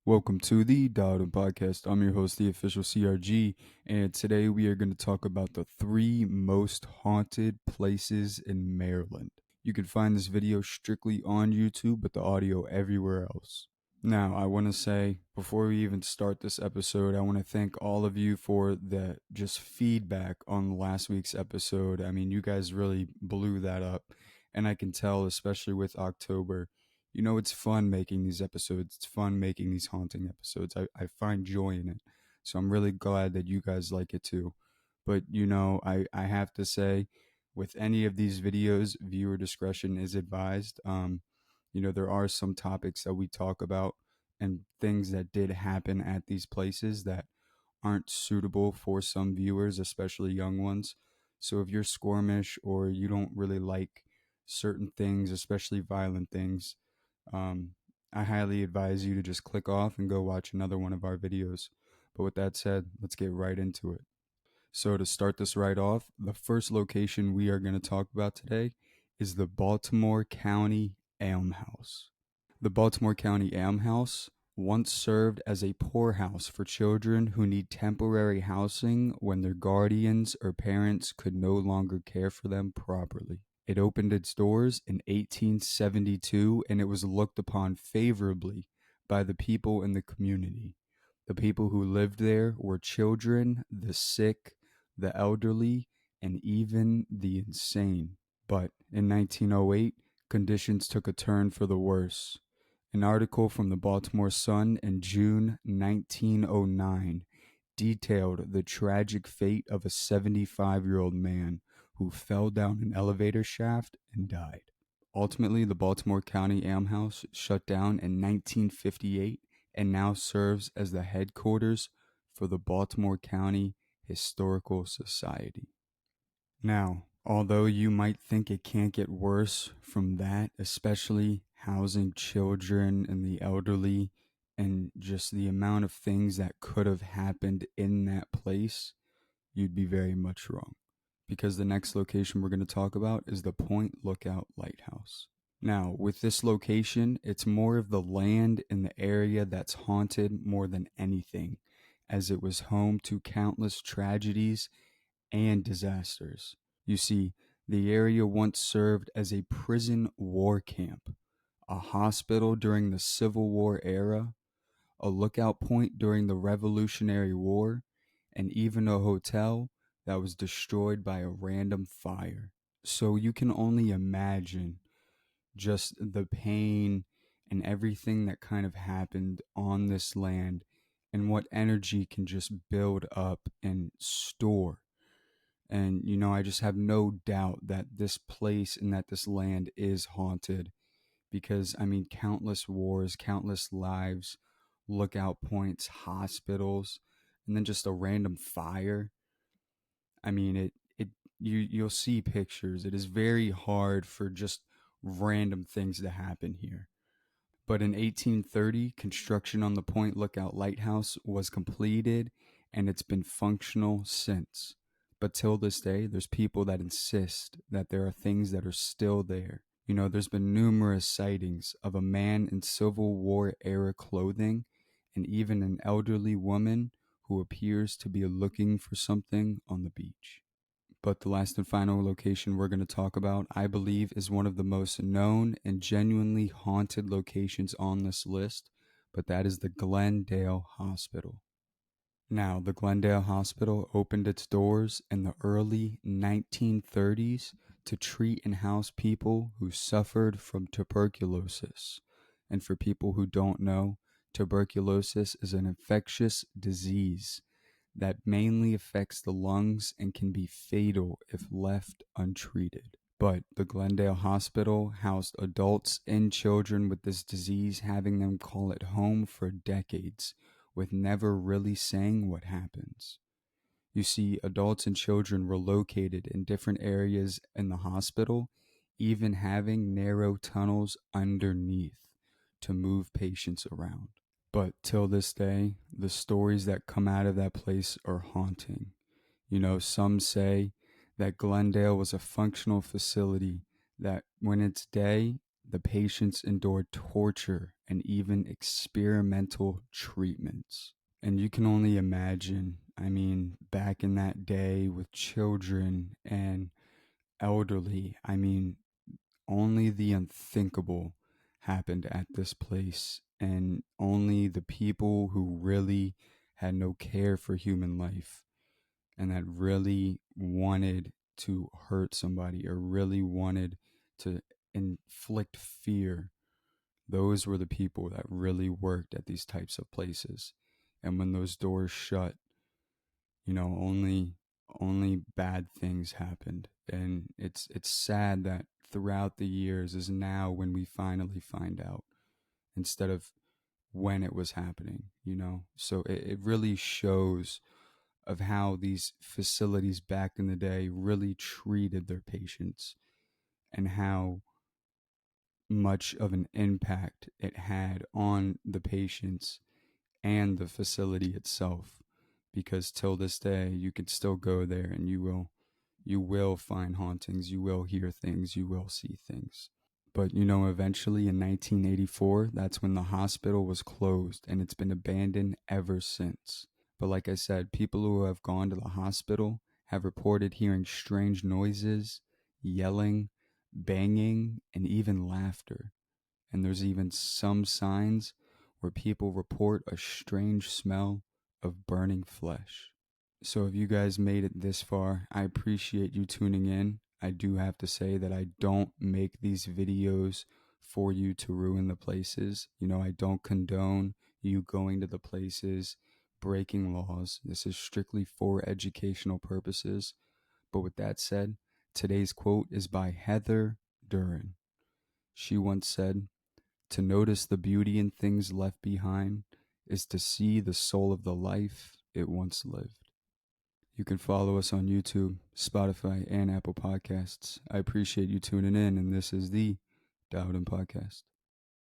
Welcome to the Dowden Podcast. I'm your host, the official CRG, and today we are going to talk about the three most haunted places in Maryland. You can find this video strictly on YouTube, but the audio everywhere else. Now, I want to say, before we even start this episode, I want to thank all of you for the just feedback on last week's episode. I mean, you guys really blew that up, and I can tell, especially with October. It's fun making these episodes. It's fun making these haunting episodes. I find joy in it. So I'm really glad that you guys like it too. But, I have to say, with any of these videos, viewer discretion is advised. There are some topics that we talk about and things that did happen at these places that aren't suitable for some viewers, especially young ones. So if you're squirmish or you don't really like certain things, especially violent things, um, I highly advise you to just click off and go watch another one of our videos. But with that said, let's get right into it. So, to start this right off, the first location we are going to talk about today is the Baltimore County Almhouse. The Baltimore County Almhouse once served as a poorhouse for children who need temporary housing when their guardians or parents could no longer care for them properly. It opened its doors in 1872 and it was looked upon favorably by the people in the community. The people who lived there were children, the sick, the elderly, and even the insane. But in 1908, conditions took a turn for the worse. An article from the Baltimore Sun in June 1909 detailed the tragic fate of a 75-year-old man who fell down an elevator shaft and died. Ultimately, the Baltimore County Almhouse shut down in 1958 and now serves as the headquarters for the Baltimore County Historical Society. Now, although you might think it can't get worse from that, especially housing children and the elderly and just the amount of things that could have happened in that place, you'd be very much wrong. Because the next location we're going to talk about is the Point Lookout Lighthouse. Now, with this location, it's more of the land in the area that's haunted more than anything, as it was home to countless tragedies and disasters. You see, the area once served as a prison war camp, a hospital during the Civil War era, a lookout point during the Revolutionary War, and even a hotel that was destroyed by a random fire. So you can only imagine just the pain and everything that kind of happened on this land and what energy can just build up and store. And, I just have no doubt that this place and that this land is haunted because, I mean, countless wars, countless lives, lookout points, hospitals, and then just a random fire. I mean, you'll see pictures. It is very hard for just random things to happen here. But in 1830, construction on the Point Lookout Lighthouse was completed and it's been functional since. But till this day, there's people that insist that there are things that are still there. There's been numerous sightings of a man in Civil War era clothing and even an elderly woman who appears to be looking for something on the beach. But the last and final location we're going to talk about, I believe, is one of the most known and genuinely haunted locations on this list, but that is the Glendale Hospital. Now, the Glendale Hospital opened its doors in the early 1930s to treat and house people who suffered from tuberculosis. And for people who don't know, tuberculosis is an infectious disease that mainly affects the lungs and can be fatal if left untreated. But the Glendale Hospital housed adults and children with this disease, having them call it home for decades, with never really saying what happens. You see, adults and children were located in different areas in the hospital, even having narrow tunnels underneath to move patients around. But till this day, the stories that come out of that place are haunting. Some say that Glendale was a functional facility that when it's day, The patients endured torture and even experimental treatments. And you can only imagine, I mean, back in that day with children and elderly, I mean, only the unthinkable happened at this place, and only the people who really had no care for human life and that really wanted to hurt somebody or really wanted to inflict fear, those were the people that really worked at these types of places. And when those doors shut, only bad things happened. And it's sad that throughout the years is now when we finally find out instead of when it was happening. So it really shows of how these facilities back in the day really treated their patients and how much of an impact it had on the patients and the facility itself, because till this day you can still go there and you will find hauntings, you will hear things, you will see things. But eventually in 1984, that's when the hospital was closed and it's been abandoned ever since. But like I said, people who have gone to the hospital have reported hearing strange noises, yelling, banging, and even laughter. And there's even some signs where people report a strange smell of burning flesh. So if you guys made it this far, I appreciate you tuning in. I do have to say that I don't make these videos for you to ruin the places. I don't condone you going to the places, breaking laws. This is strictly for educational purposes. But with that said, today's quote is by Heather Duran. She once said, "To notice the beauty in things left behind is to see the soul of the life it once lived." You can follow us on YouTube, Spotify, and Apple Podcasts. I appreciate you tuning in, and this is the Dowden Podcast.